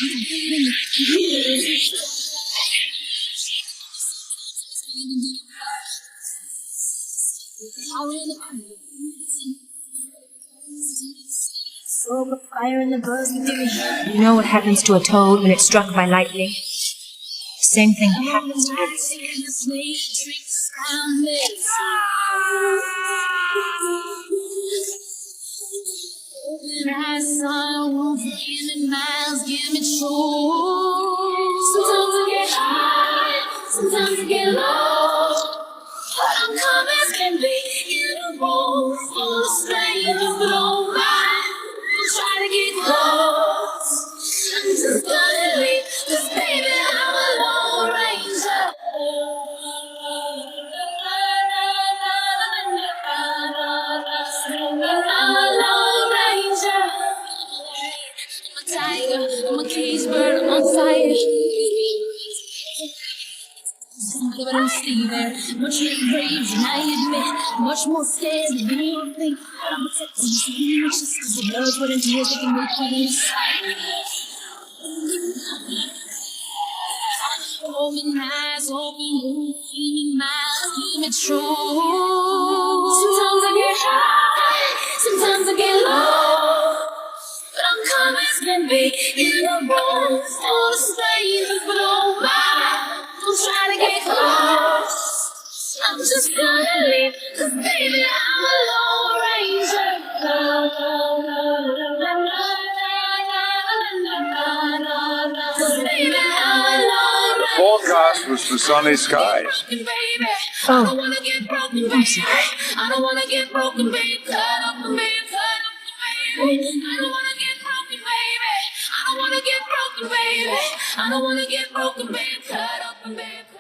You know what happens to a toad when it's struck by lightning? The same thing happens to everything. Sometimes I get high, sometimes I get low, but I'm calm as can be in a room full of strangers, but don't mind. Try to get close. I'm just gonna leave, 'cause baby I'm a lone ranger. I'm a lone ranger. I'm a tiger, I'm a cage bird, I'm on fire. But I'm still there, much less brave than I admit, much more scared than you think. I'm protecting you, it's just 'cause the blood, sweat, and tears that can make you inside. Open eyes, open moves, feeling miles, keep it true. Sometimes I get high, sometimes I get low, but I'm calm as can be in a room full of strangers, but oh my. Don't try to get close. I'm just gonna leave, 'cause baby I'm a lone ranger. Baby, I'm a lone ranger. Forecast was for sunny skies. Oh, I don't wanna get broken, baby. I don't wanna get broken, baby. Cut up and baby, cut up and baby. I don't wanna get broken, baby. I don't wanna get broken, baby. I don't wanna get broken, baby. Cut up and baby.